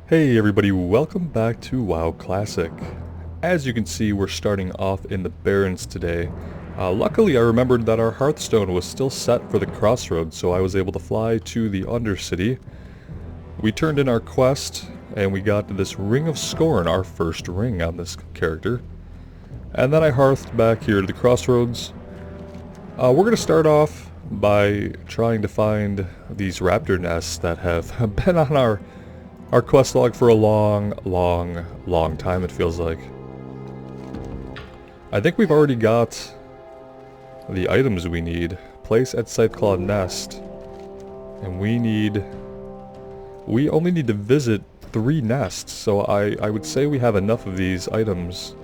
Hey everybody, welcome back to WoW Classic. As you can see, we're starting off in the Barrens today. Luckily, I remembered that our Hearthstone was still set for the Crossroads, so I was able to fly to the Undercity. We turned in our quest, and we got this Ring of Scorn, our first ring on this character. And then I hearthed back here to the Crossroads. We're going to start off by trying to find these Raptor Nests that have been on our quest log for a long time, it feels like. I think we've already got the items we need. Place at Siteclawed Nest. And we only need to visit 3 nests, so I would say we have enough of these items.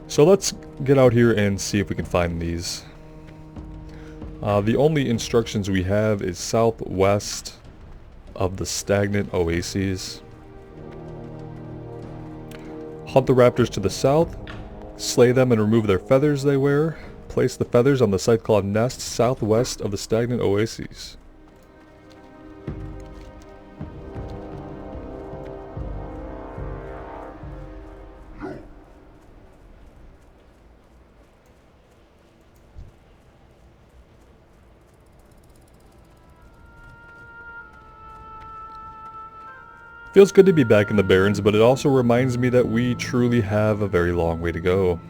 So let's get out here and see if we can find these. The only instructions we have is southwest of the stagnant oases. Hunt the raptors to the south, slay them and remove their feathers they wear. Place the feathers on the Siteclawed Nest southwest of the stagnant oases. Feels good to be back in the Barrens, but it also reminds me that we truly have a very long way to go.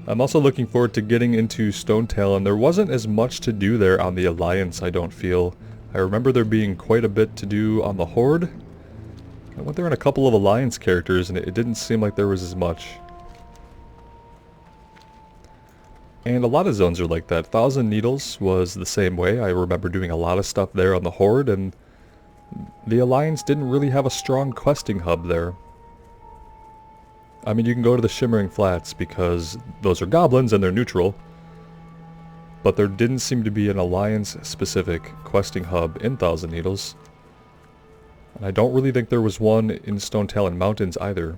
I'm also looking forward to getting into Stonetail, and there wasn't as much to do there on the Alliance, I don't feel. I remember there being quite a bit to do on the Horde. I went there on a couple of Alliance characters, and it didn't seem like there was as much. And a lot of zones are like that. Thousand Needles was the same way. I remember doing a lot of stuff there on the Horde, and the Alliance didn't really have a strong questing hub there. I mean, you can go to the Shimmering Flats because those are goblins and they're neutral, but there didn't seem to be an Alliance-specific questing hub in Thousand Needles. And I don't really think there was one in Stonetalon Mountains either.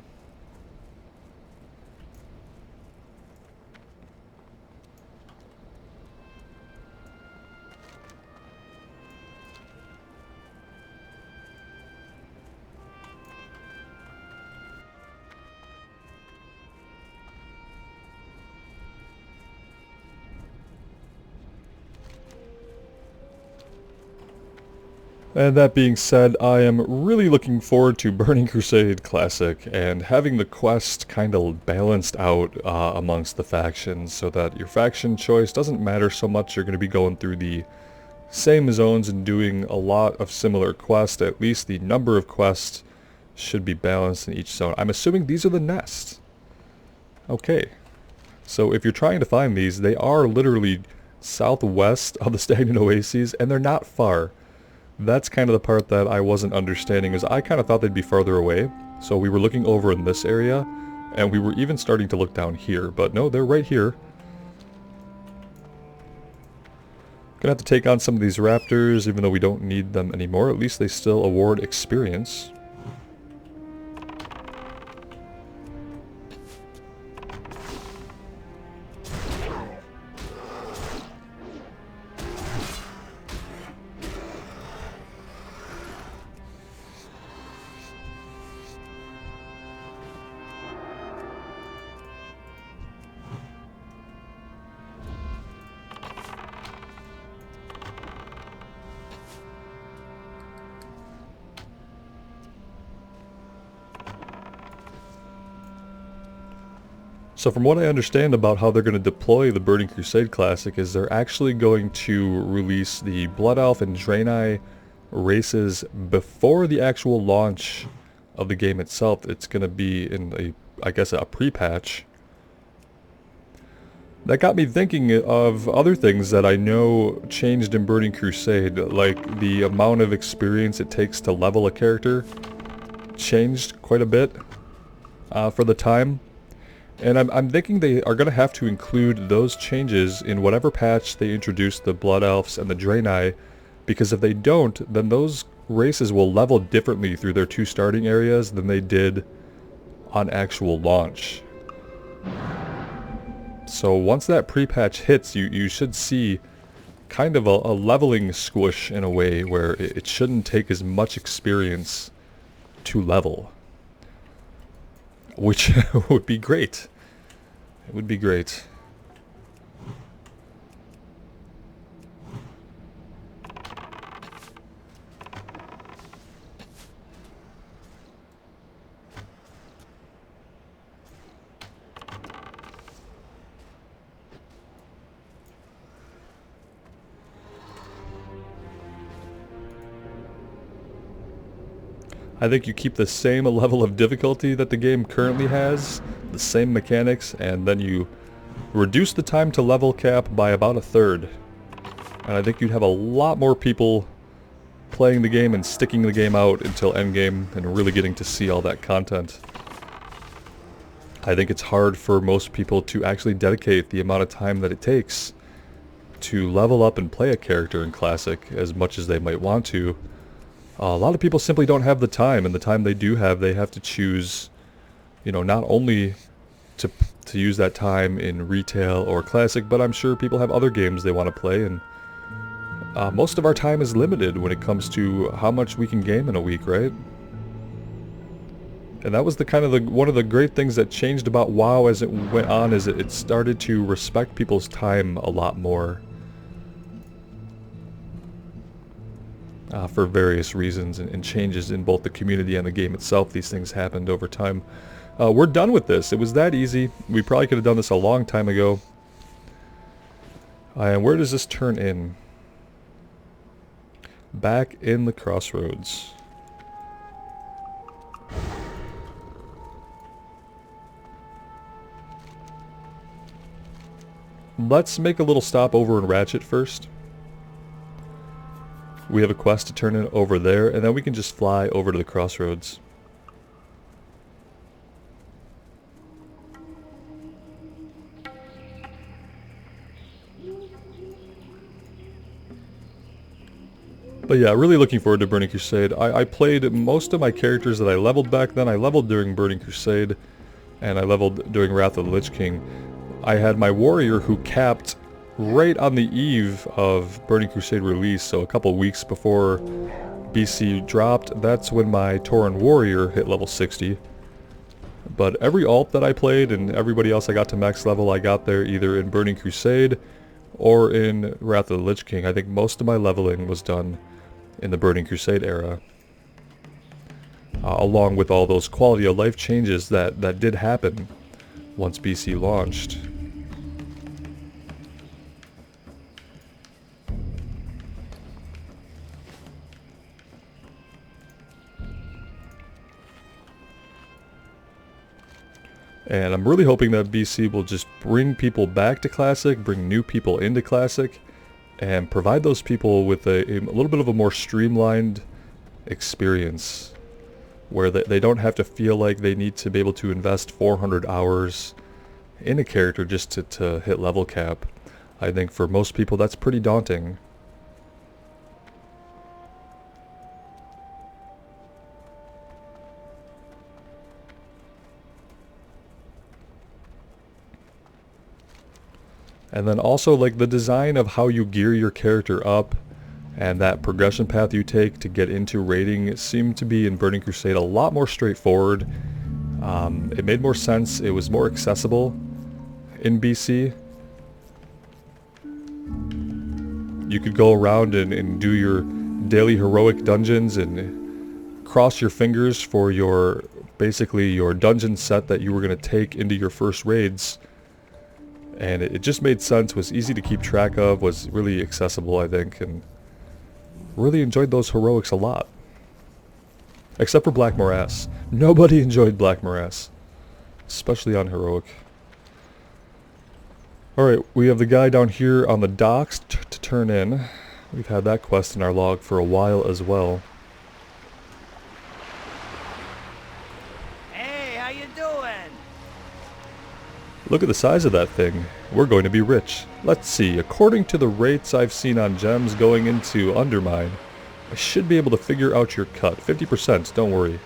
And that being said, I am really looking forward to Burning Crusade Classic and having the quest kind of balanced out amongst the factions so that your faction choice doesn't matter so much. You're going to be going through the same zones and doing a lot of similar quests. At least the number of quests should be balanced in each zone. I'm assuming these are the nests. Okay. So if you're trying to find these, they are literally southwest of the stagnant oases, and they're not far. That's kind of the part that I wasn't understanding, is I kind of thought they'd be farther away. So we were looking over in this area, and we were even starting to look down here, but no, they're right here. Gonna have to take on some of these raptors, even though we don't need them anymore. At least they still award experience. So from what I understand about how they're going to deploy the Burning Crusade Classic is they're actually going to release the Blood Elf and Draenei races before the actual launch of the game itself. It's going to be in I guess a pre-patch. That got me thinking of other things that I know changed in Burning Crusade, like the amount of experience it takes to level a character changed quite a bit for the time. And I'm thinking they are going to have to include those changes in whatever patch they introduce the Blood Elves and the Draenei, because if they don't, then those races will level differently through their 2 starting areas than they did on actual launch. So once that pre-patch hits, you should see kind of a leveling squish in a way where it shouldn't take as much experience to level. Which would be great. It would be great. I think you keep the same level of difficulty that the game currently has, the same mechanics, and then you reduce the time to level cap by about a third. And I think you'd have a lot more people playing the game and sticking the game out until endgame and really getting to see all that content. I think it's hard for most people to actually dedicate the amount of time that it takes to level up and play a character in Classic as much as they might want to. A lot of people simply don't have the time, and the time they do have, they have to choose, you know, not only to use that time in retail or Classic, but I'm sure people have other games they want to play, and most of our time is limited when it comes to how much we can game in a week, right? And that was the kind of one of the great things that changed about WoW as it went on, is it started to respect people's time a lot more. For various reasons and changes in both the community and the game itself. These things happened over time. We're done with this. It was that easy. We probably could have done this a long time ago. And where does this turn in? Back in the crossroads. Let's make a little stop over in Ratchet first. We have a quest to turn in over there, and then we can just fly over to the crossroads. But yeah, really looking forward to Burning Crusade. I played most of my characters that I leveled back then. I leveled during Burning Crusade, and I leveled during Wrath of the Lich King. I had my warrior who capped right on the eve of Burning Crusade release, so a couple weeks before BC dropped. That's when my Tauren warrior hit level 60. But every alt that I played and everybody else I got to max level, I got there either in Burning Crusade or in Wrath of the Lich King. I think most of my leveling was done in the Burning Crusade era. Along with all those quality of life changes that did happen once BC launched. And I'm really hoping that BC will just bring people back to Classic, bring new people into Classic, and provide those people with a little bit of a more streamlined experience, where they don't have to feel like they need to be able to invest 400 hours in a character just to hit level cap. I think for most people that's pretty daunting. And then also like the design of how you gear your character up and that progression path you take to get into raiding seemed to be in Burning Crusade a lot more straightforward. It made more sense. It was more accessible in BC. You could go around and do your daily heroic dungeons and cross your fingers for your basically your dungeon set that you were going to take into your first raids. And it just made sense, was easy to keep track of, was really accessible, I think, and really enjoyed those heroics a lot. Except for Black Morass. Nobody enjoyed Black Morass, especially on heroic. Alright, we have the guy down here on the docks to turn in. We've had that quest in our log for a while as well. Look at the size of that thing. We're going to be rich. Let's see, according to the rates I've seen on gems going into Undermine, I should be able to figure out your cut. 50%, don't worry.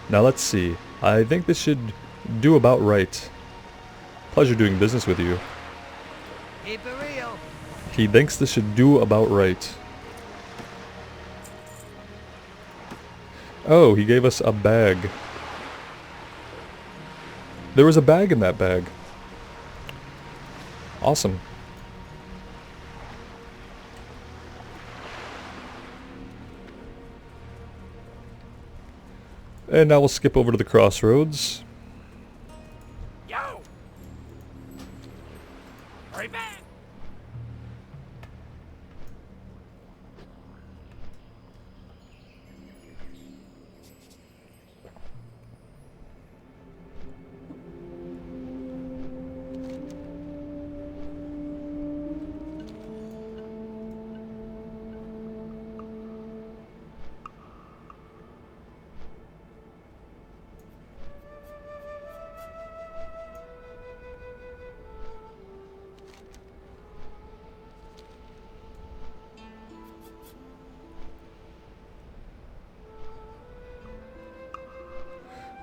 Now let's see. I think this should do about right. Pleasure doing business with you. Keep it real. He thinks this should do about right. Oh, he gave us a bag. There was a bag in that bag. Awesome. And now we'll skip over to the crossroads. Yo! Hurry back!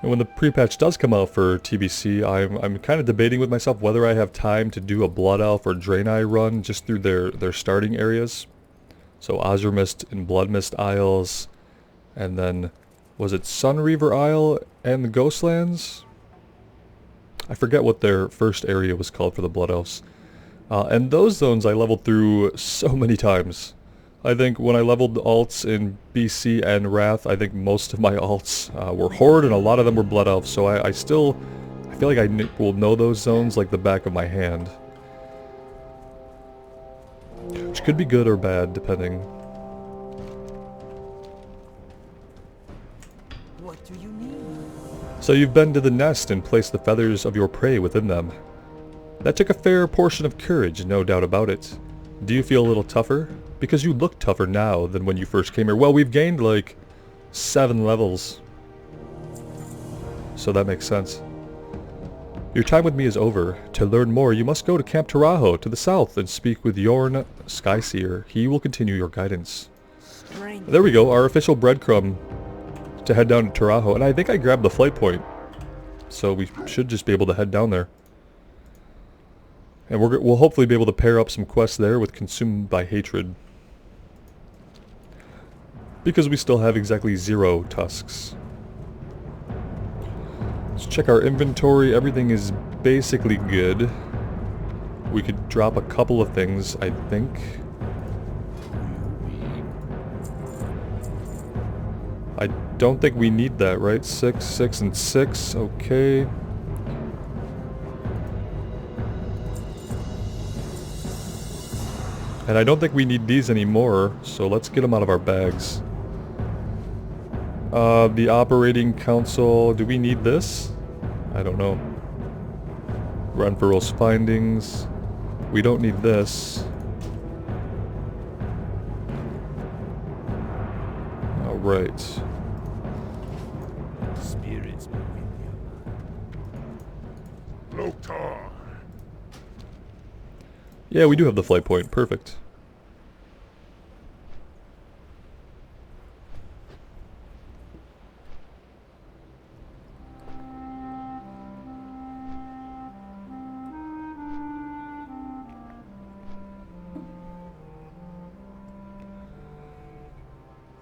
And when the pre-patch does come out for TBC, I'm kind of debating with myself whether I have time to do a Blood Elf or Draenei run just through their starting areas. So Azure Mist and Blood Mist Isles, and then, was it Sunreaver Isle and the Ghostlands? I forget what their first area was called for the Blood Elves. And those zones I leveled through so many times. I think when I leveled alts in BC and Wrath, I think most of my alts were Horde and a lot of them were Blood Elves, so I feel like I will know those zones like the back of my hand. Which could be good or bad, depending. What do you need? So you've been to the nest and placed the feathers of your prey within them. That took a fair portion of courage, no doubt about it. Do you feel a little tougher? Because you look tougher now than when you first came here. Well, we've gained like 7 levels. So that makes sense. Your time with me is over. To learn more, you must go to Camp Tarajo to the south and speak with Yorn Skyseer. He will continue your guidance. Strength. There we go, our official breadcrumb to head down to Tarajo. And I think I grabbed the flight point. So we should just be able to head down there. And we'll hopefully be able to pair up some quests there with Consumed by Hatred. Because we still have exactly 0 tusks. Let's check our inventory. Everything is basically good. We could drop a couple of things, I think. I don't think we need that, right? 6, 6, and 6. Okay. And I don't think we need these anymore, so let's get them out of our bags. The operating council, do we need this? I don't know. Renfero's findings. We don't need this. Alright. Spirits be with you. Lotar. Yeah, we do have the flight point. Perfect.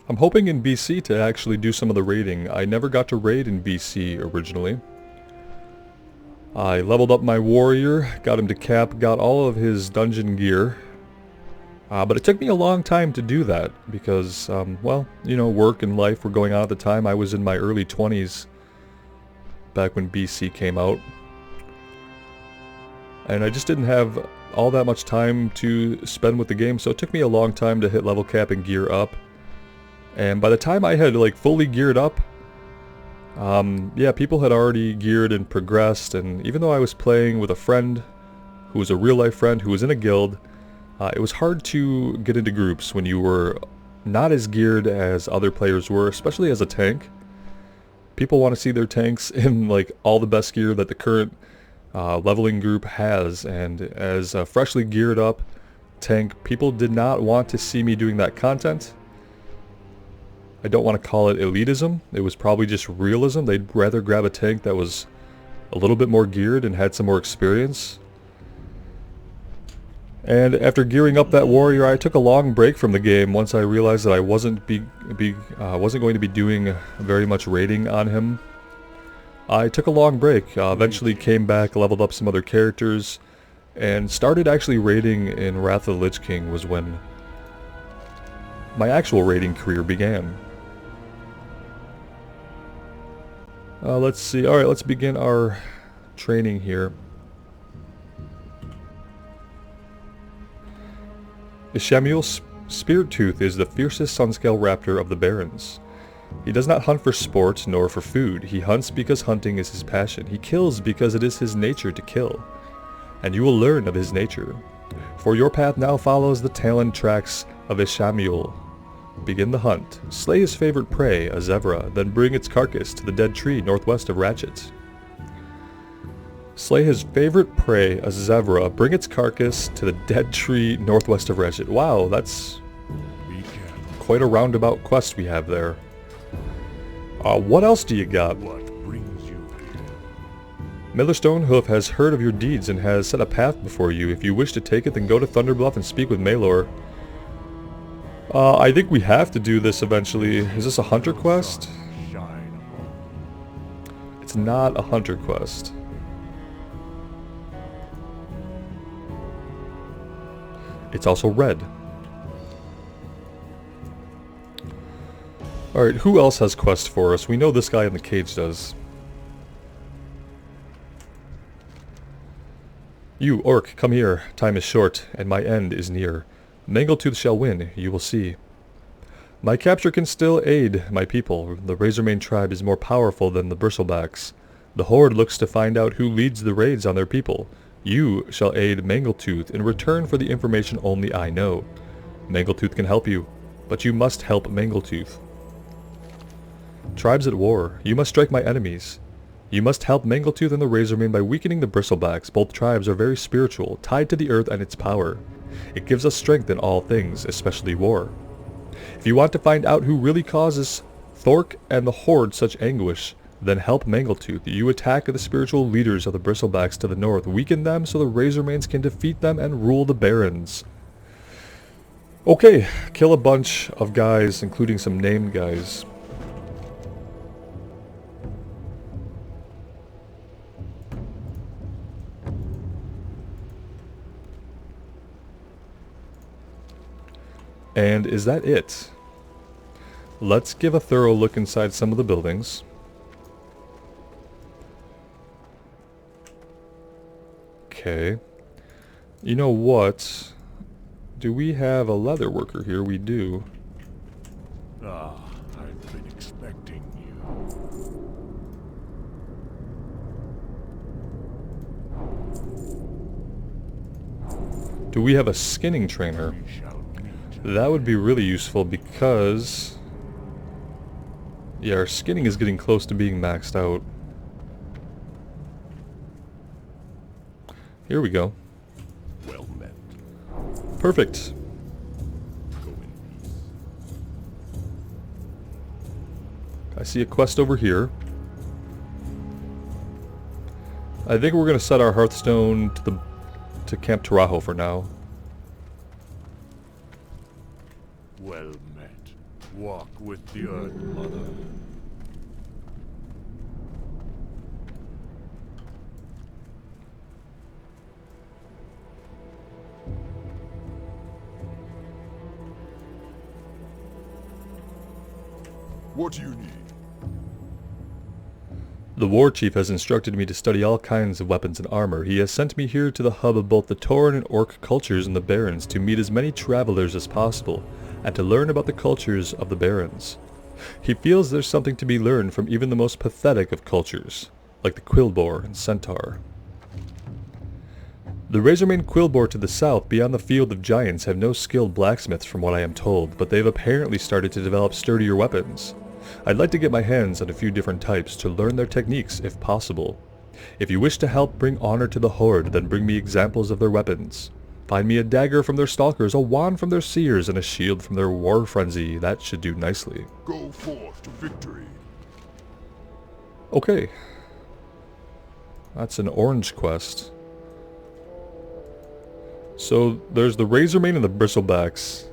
I'm hoping in BC to actually do some of the raiding. I never got to raid in BC originally. I leveled up my warrior, got him to cap, got all of his dungeon gear. But it took me a long time to do that because, well, you know, work and life were going on at the time. I was in my early 20s back when BC came out. And I just didn't have all that much time to spend with the game, so it took me a long time to hit level cap and gear up. And by the time I had like fully geared up, yeah, people had already geared and progressed, and even though I was playing with a friend who was a real life friend who was in a guild, it was hard to get into groups when you were not as geared as other players were, especially as a tank. People want to see their tanks in like all the best gear that the current leveling group has, and as a freshly geared up tank, people did not want to see me doing that content. I don't want to call it elitism, it was probably just realism. They'd rather grab a tank that was a little bit more geared and had some more experience. And after gearing up that warrior, I took a long break from the game once I realized that I wasn't going to be doing very much raiding on him. I took a long break, eventually came back, leveled up some other characters, and started actually raiding in Wrath of the Lich King was when my actual raiding career began. Let's see. Alright, let's begin our training here. Ishamil Speartooth is the fiercest sunscale raptor of the Barrens. He does not hunt for sport nor for food. He hunts because hunting is his passion. He kills because it is his nature to kill. And you will learn of his nature. For your path now follows the talon tracks of Ishamil. Begin the hunt. Slay his favorite prey, a zebra, then bring its carcass to the dead tree northwest of Ratchet. Slay his favorite prey, a zebra, bring its carcass to the dead tree northwest of Ratchet. Wow, that's quite a roundabout quest we have there. What else do you got? What brings you here? Millerstone Hoof has heard of your deeds and has set a path before you. If you wish to take it, then go to Thunderbluff and speak with Maelor. I think we have to do this eventually. Is this a hunter quest? It's not a hunter quest. It's also red. Alright, who else has quests for us? We know this guy in the cage does. You, Orc, come here. Time is short, and my end is near. Mangletooth shall win, you will see. My capture can still aid my people. The Razormane tribe is more powerful than the Bristlebacks. The Horde looks to find out who leads the raids on their people. You shall aid Mangletooth in return for the information only I know. Mangletooth can help you, but you must help Mangletooth. Tribes at war. You must strike my enemies. You must help Mangletooth and the Razormane by weakening the Bristlebacks. Both tribes are very spiritual, tied to the earth and its power. It gives us strength in all things, especially war. If you want to find out who really causes Thork and the Horde such anguish, then help Mangletooth. You attack the spiritual leaders of the Bristlebacks to the north, weaken them so the Razormanes can defeat them and rule the Barrens. Okay, kill a bunch of guys, including some named guys. And is that it? Let's give a thorough look inside some of the buildings. Okay. You know what? Do we have a leather worker here? We do. Ah, I've been expecting you. Do we have a skinning trainer? We shall meet. That would be really useful because... yeah, our skinning is getting close to being maxed out. Here we go. Well met. Perfect. Go in peace. I see a quest over here. I think we're gonna set our Hearthstone to Camp Tarajo for now. Well met. Walk with the Earth Mother. What do you need? The war chief has instructed me to study all kinds of weapons and armor. He has sent me here to the hub of both the Tauren and Orc cultures in the Barrens to meet as many travelers as possible, and to learn about the cultures of the Barrens. He feels there's something to be learned from even the most pathetic of cultures, like the Quillboar and Centaur. The Razormane Quillboar to the south, beyond the Field of Giants, have no skilled blacksmiths from what I am told, but they've apparently started to develop sturdier weapons. I'd like to get my hands on a few different types to learn their techniques if possible. If you wish to help bring honor to the Horde, then bring me examples of their weapons. Find me a dagger from their stalkers, a wand from their seers, and a shield from their war frenzy. That should do nicely. Go forth to victory. Okay. That's an orange quest. So there's the Razormane and the Bristlebacks.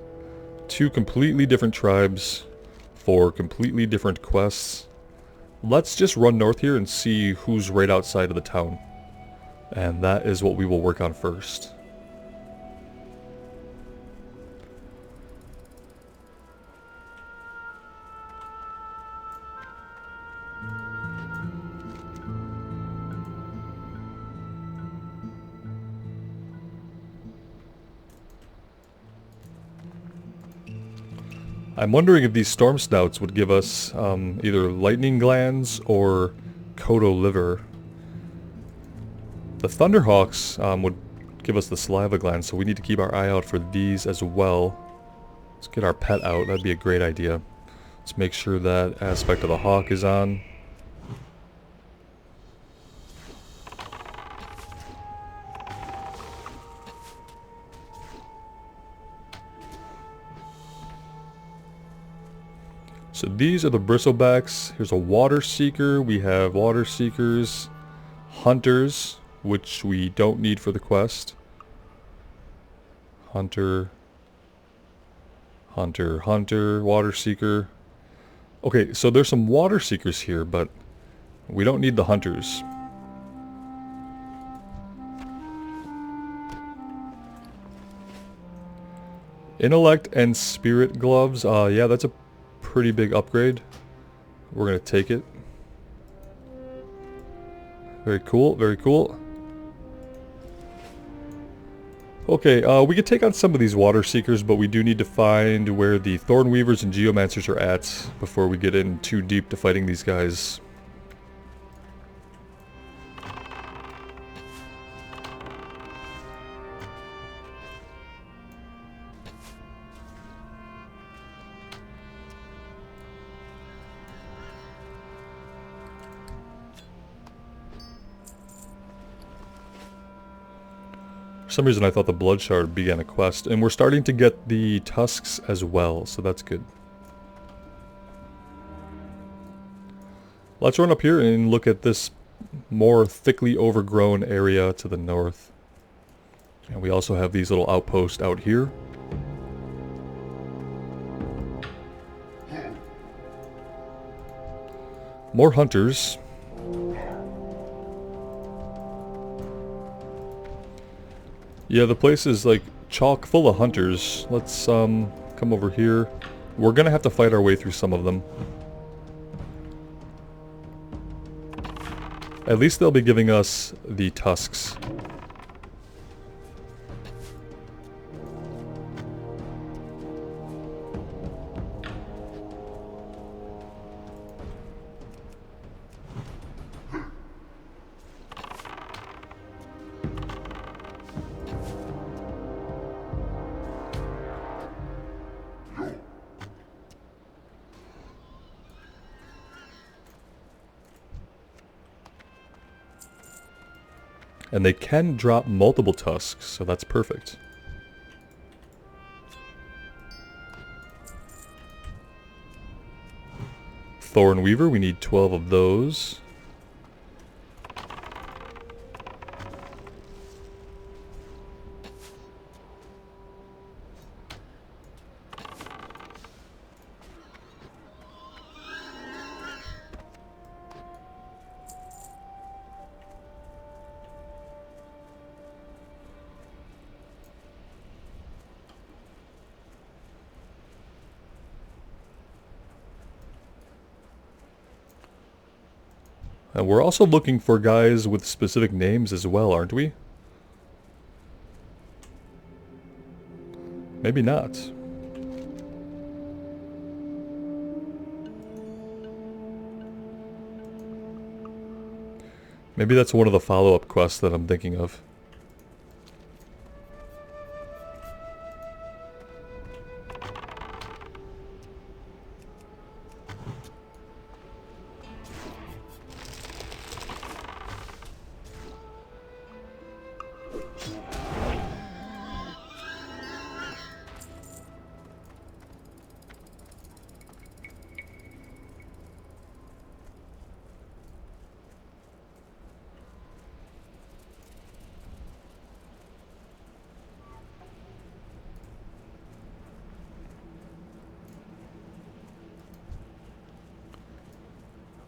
Two completely different tribes for completely different quests. Let's just run north here and see who's right outside of the town. And that is what we will work on first. I'm wondering if these storm snouts would give us either lightning glands or Kodo liver. The Thunderhawks would give us the saliva glands, so we need to keep our eye out for these as well. Let's get our pet out, that'd be a great idea. Let's make sure that aspect of the hawk is on. So these are the Bristlebacks. Here's a Water Seeker. We have Water Seekers. Hunters, which we don't need for the quest. Hunter. Hunter, Hunter, Water Seeker. Okay, so there's some Water Seekers here, but we don't need the Hunters. Intellect and Spirit Gloves. Yeah, that's a pretty big upgrade. We're gonna take it. Very cool, very cool. Okay, we could take on some of these Water Seekers, but we do need to find where the Thorn Weavers and Geomancers are at before we get in too deep to fighting these guys. For some reason I thought the Blood Shard began a quest, and we're starting to get the tusks as well, so that's good. Let's run up here and look at this more thickly overgrown area to the north. And we also have these little outposts out here. More hunters. Yeah, the place is like chock full of hunters. Let's come over here. We're gonna have to fight our way through some of them. At least they'll be giving us the tusks. And they can drop multiple tusks, so that's perfect. Thorn Weaver, we need 12 of those. And we're also looking for guys with specific names as well, aren't we? Maybe not. Maybe that's one of the follow-up quests that I'm thinking of.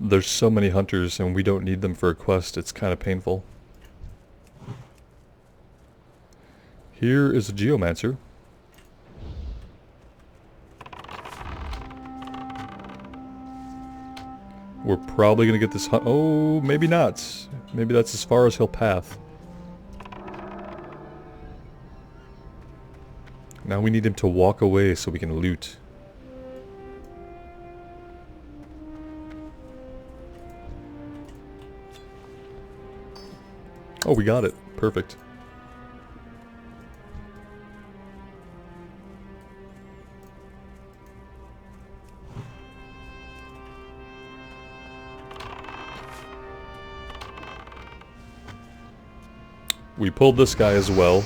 There's so many hunters and we don't need them for a quest, it's kind of painful. Here is a Geomancer. We're probably gonna get this hunt. Oh, maybe not. Maybe that's as far as he'll path. Now we need him to walk away so we can loot. Oh, we got it. Perfect. We pulled this guy as well.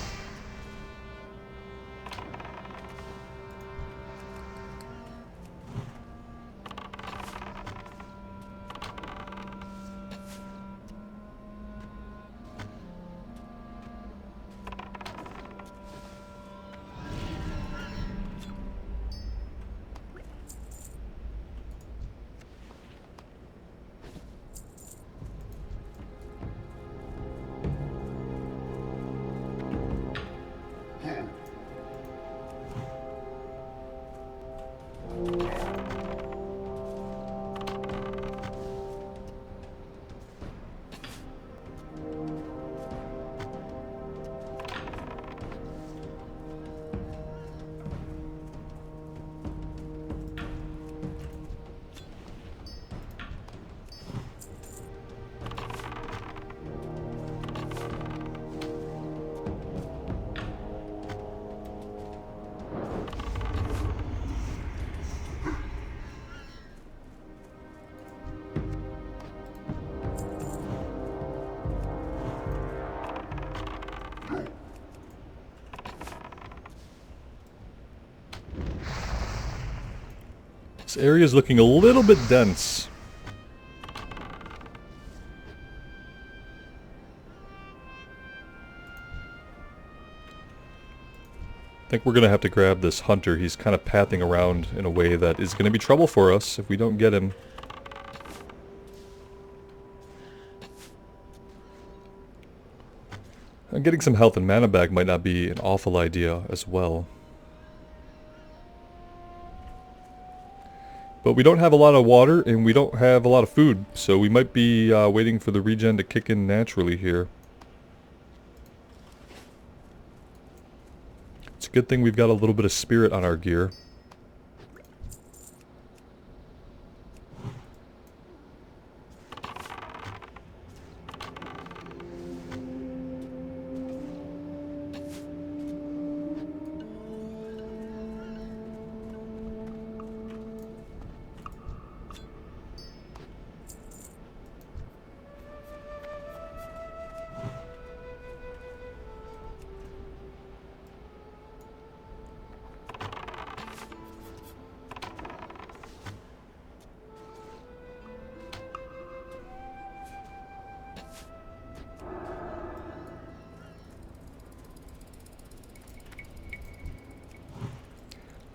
This area is looking a little bit dense. I think we're going to have to grab this hunter. He's kind of pathing around in a way that is going to be trouble for us if we don't get him. And getting some health and mana back might not be an awful idea as well. But we don't have a lot of water and we don't have a lot of food, so we might be waiting for the regen to kick in naturally here. It's a good thing we've got a little bit of spirit on our gear.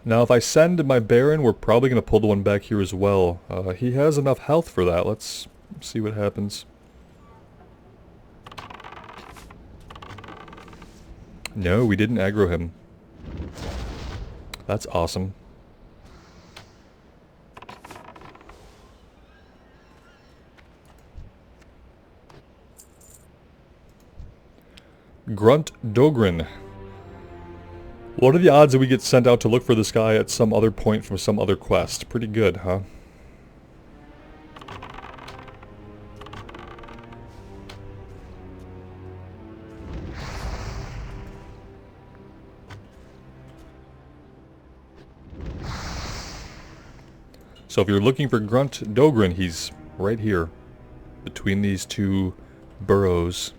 Now if I send my Baron, we're probably going to pull the one back here as well. He has enough health for that. Let's see what happens. No, we didn't aggro him. That's awesome. Grunt Dogrin. What are the odds that we get sent out to look for this guy at some other point from some other quest? Pretty good, huh? So if you're looking for Grunt Dogrin, he's right here, between these two burrows.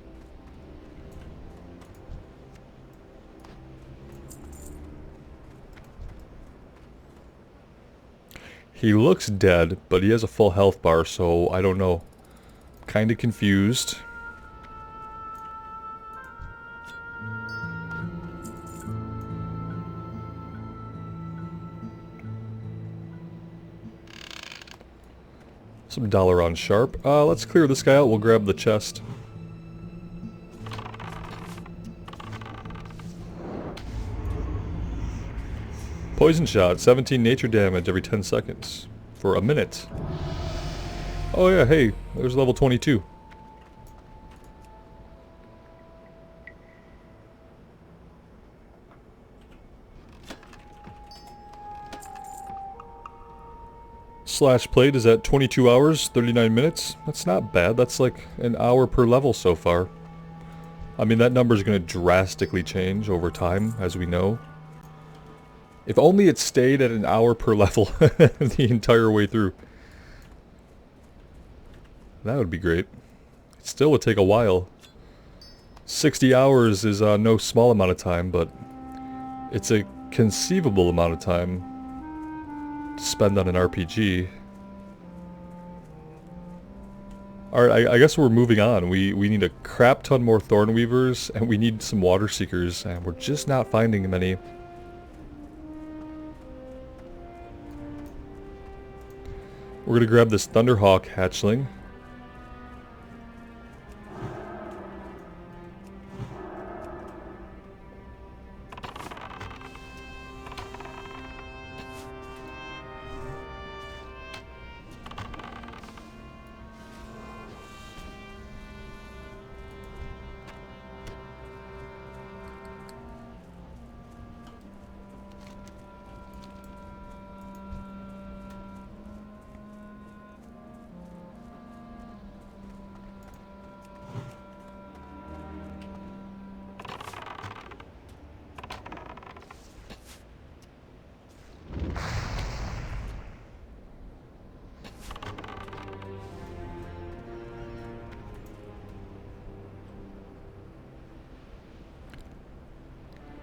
He looks dead, but he has a full health bar, so I don't know. Kinda confused. Some dollar on sharp. Let's clear this guy out. We'll grab the chest. Poison shot. 17 nature damage every 10 seconds. For a minute. Oh yeah, hey. There's level 22. Slash plate is at 22 hours, 39 minutes. That's not bad. That's like an hour per level so far. I mean, that number is going to drastically change over time, as we know. If only it stayed at an hour per level the entire way through. That would be great. It still would take a while. 60 hours is no small amount of time, but it's a conceivable amount of time to spend on an RPG. Alright, I guess we're moving on. We need a crap ton more Thornweavers, and we need some Water Seekers, and we're just not finding many. We're gonna grab this Thunderhawk hatchling.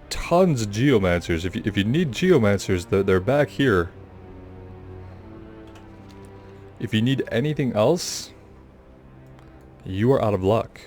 Tons of Geomancers. If you need Geomancers, they're back here. If you need anything else, you are out of luck.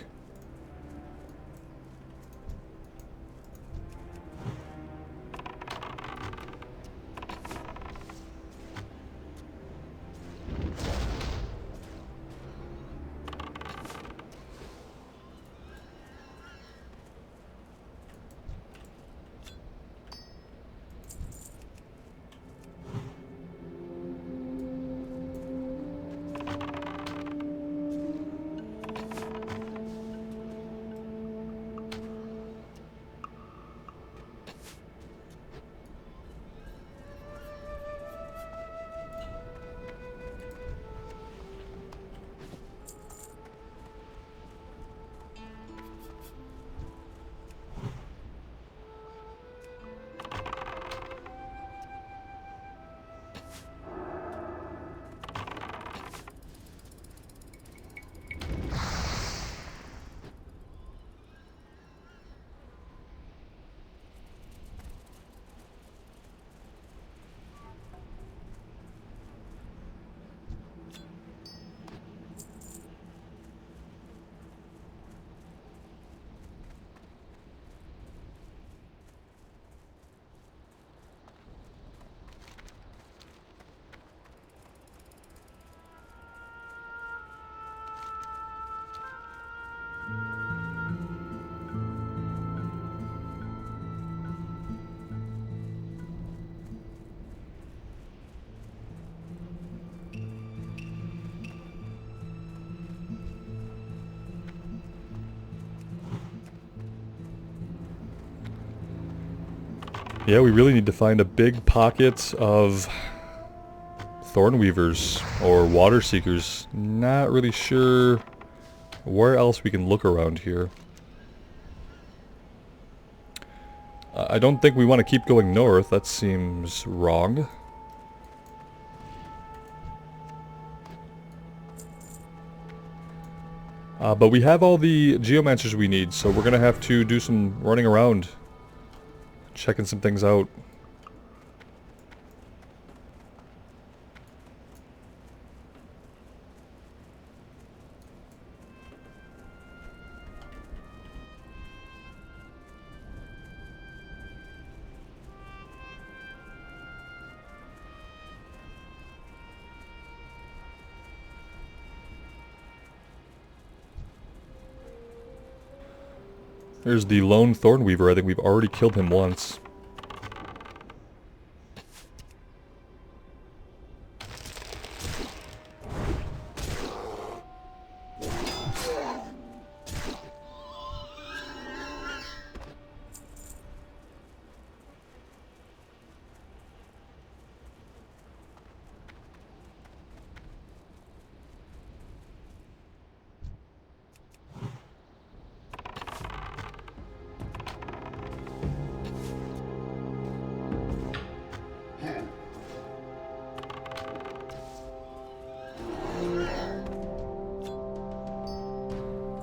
Yeah, we really need to find a big pocket of Thornweavers or Water Seekers. Not really sure where else we can look around here. I don't think we want to keep going north. That seems wrong. But we have all the Geomancers we need, so we're going to have to do some running around. Checking some things out. There's the lone Thornweaver. I think we've already killed him once.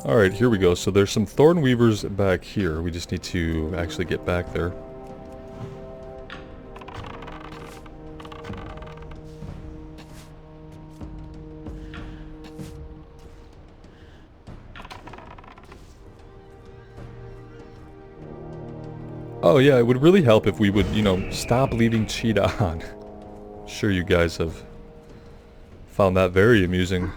Alright, here we go. So there's some Thornweavers back here. We just need to actually get back there. Oh yeah, it would really help if we would, you know, stop leaving cheetah on. Sure you guys have found that very amusing.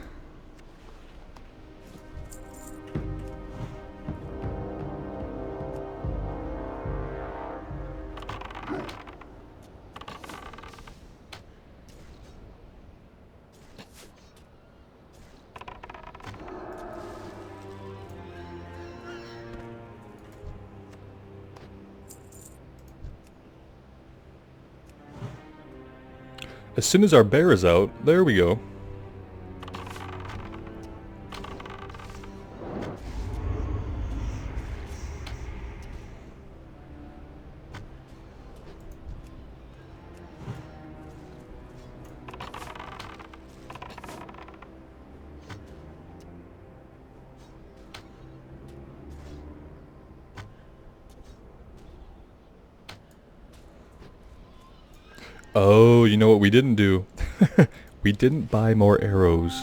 As soon as our bear is out, there we go. Oh, you know what we didn't do? We didn't buy more arrows.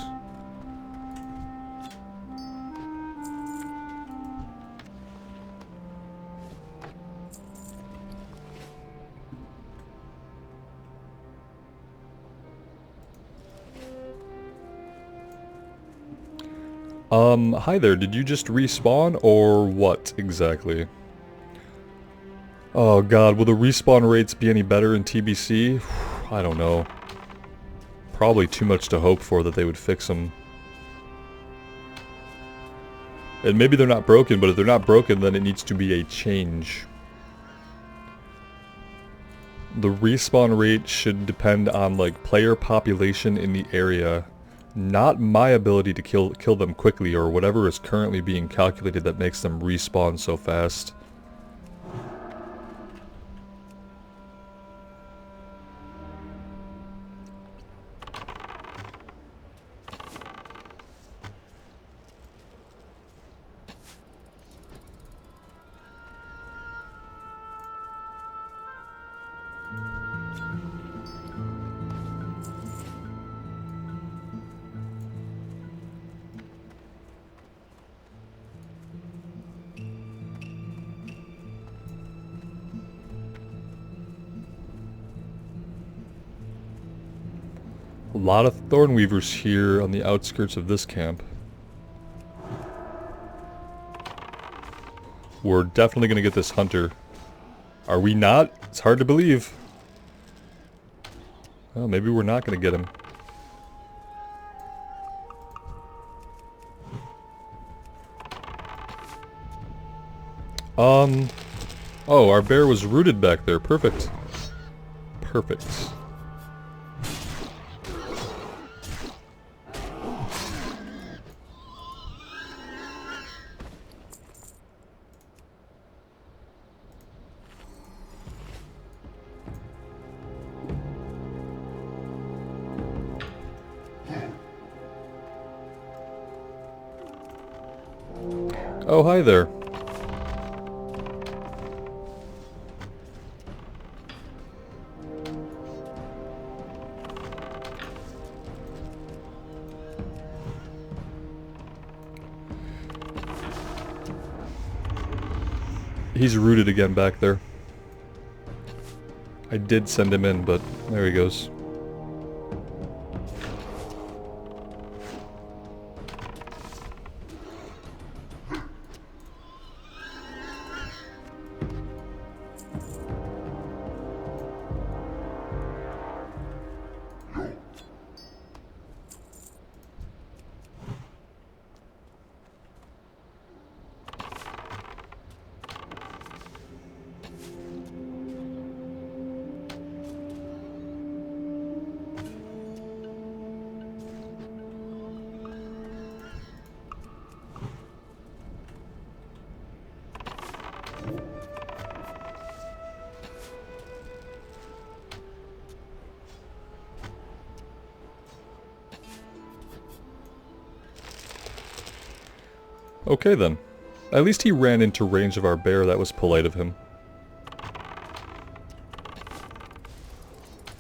Hi there, did you just respawn, or what exactly? Oh god, will the respawn rates be any better in TBC? I don't know. Probably too much to hope for that they would fix them. And maybe they're not broken, but if they're not broken, then it needs to be a change. The respawn rate should depend on, like, player population in the area, not my ability to kill them quickly or whatever is currently being calculated that makes them respawn so fast. A lot of Thornweavers here on the outskirts of this camp. We're definitely gonna get this hunter. Are we not? It's hard to believe. Well, maybe we're not gonna get him. Oh, our bear was rooted back there. Perfect. Perfect. Oh, hi there. He's rooted again back there. I did send him in, but there he goes. Okay then. At least he ran into range of our bear. That was polite of him.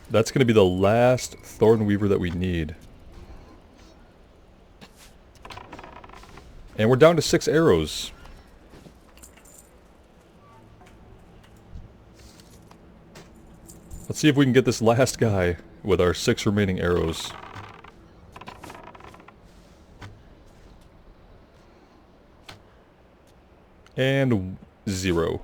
That's going to be the last Thornweaver that we need. And we're down to 6 arrows. Let's see if we can get this last guy with our 6 remaining arrows. And 0.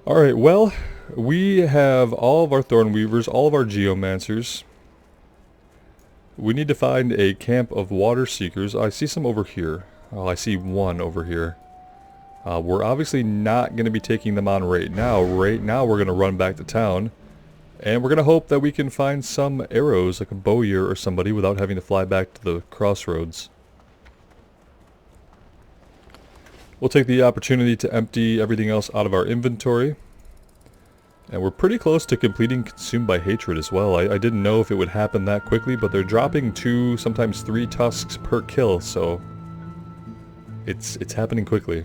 Alright, well, we have all of our Thornweavers, all of our Geomancers. We need to find a camp of water seekers. I see some over here. Oh, I see one over here. We're obviously not going to be taking them on right now. Right now we're going to run back to town. And we're going to hope that we can find some arrows, like a bowyer or somebody, without having to fly back to the crossroads. We'll take the opportunity to empty everything else out of our inventory. And we're pretty close to completing Consumed by Hatred as well. I didn't know if it would happen that quickly, but they're dropping 2, sometimes 3 tusks per kill, so it's happening quickly.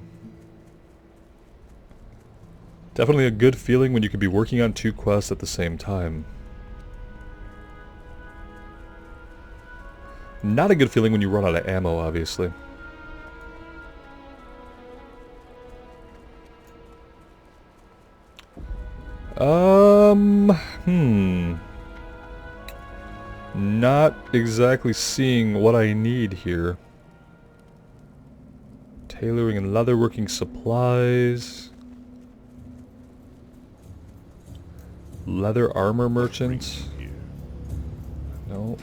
Definitely a good feeling when you could be working on 2 quests at the same time. Not a good feeling when you run out of ammo, obviously. Not exactly seeing what I need here. Tailoring and leatherworking supplies. Leather armor merchant. No.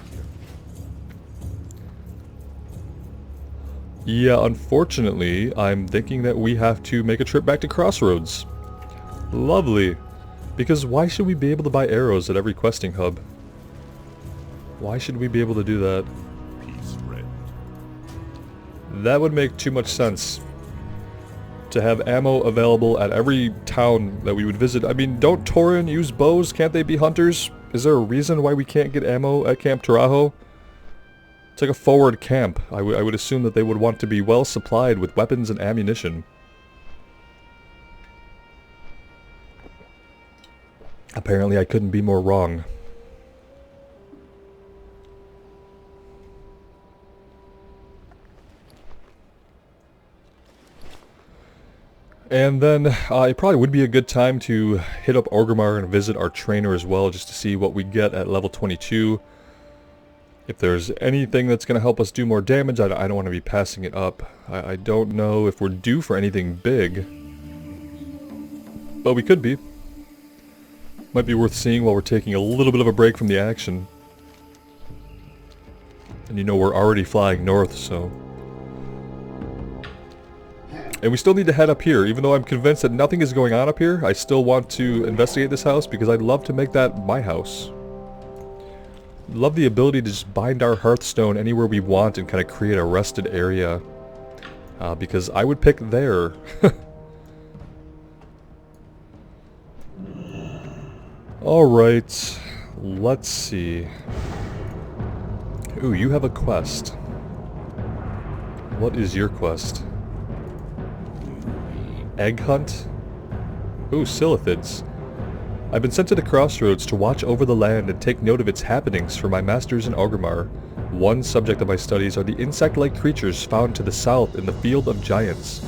Yeah, unfortunately, I'm thinking that we have to make a trip back to Crossroads. Lovely. Because why should we be able to buy arrows at every questing hub? Why should we be able to do that? Peace red. That would make too much sense. To have ammo available at every town that we would visit. I mean, don't Tauren use bows? Can't they be hunters? Is there a reason why we can't get ammo at Camp Taurajo? It's like a forward camp. I would assume that they would want to be well supplied with weapons and ammunition. Apparently I couldn't be more wrong. And then it probably would be a good time to hit up Orgrimmar and visit our trainer as well, just to see what we get at level 22. If there's anything that's going to help us do more damage, I don't want to be passing it up. I don't know if we're due for anything big, but we could be. Might be worth seeing while we're taking a little bit of a break from the action. And you know we're already flying north, so... And we still need to head up here, even though I'm convinced that nothing is going on up here. I still want to investigate this house because I'd love to make that my house. Love the ability to just bind our Hearthstone anywhere we want and kind of create a rested area. Because I would pick there. Alright, let's see. Ooh, you have a quest. What is your quest? Egg hunt? Ooh, Silithids. I've been sent to the crossroads to watch over the land and take note of its happenings for my masters in Orgrimmar. One subject of my studies are the insect-like creatures found to the south in the Field of Giants.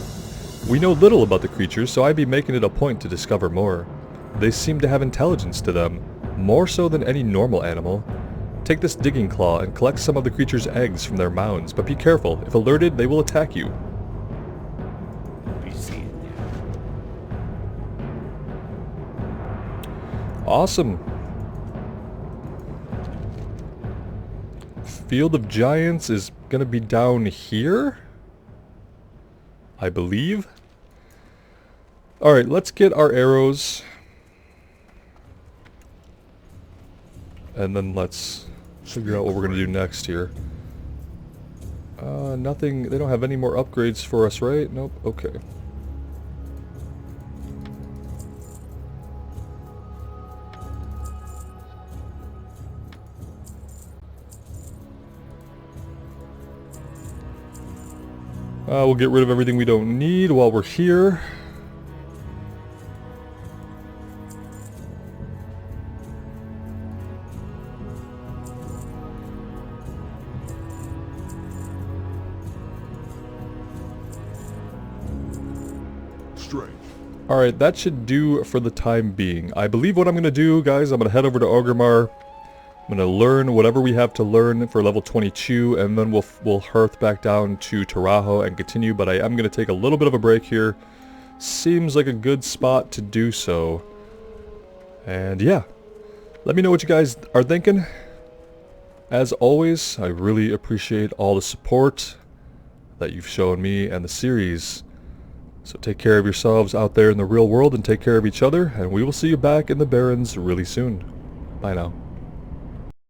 We know little about the creatures, so I'd be making it a point to discover more. They seem to have intelligence to them, more so than any normal animal. Take this digging claw and collect some of the creature's eggs from their mounds, but be careful. If alerted, they will attack you. Awesome. Field of Giants is gonna be down here, I believe. Alright, let's get our arrows. And then let's figure out what we're gonna do next here. Nothing. They don't have any more upgrades for us, right? Nope. Okay. We'll get rid of everything we don't need while we're here. Strength. Alright, that should do for the time being. I believe what I'm going to do, guys, I'm going to head over to Orgrimmar. I'm going to learn whatever we have to learn for level 22, and then we'll hearth back down to Taraho and continue, but I am going to take a little bit of a break here. Seems like a good spot to do so. And yeah, let me know what you guys are thinking. As always, I really appreciate all the support that you've shown me and the series. So take care of yourselves out there in the real world and take care of each other, and we will see you back in the Barrens really soon. Bye now.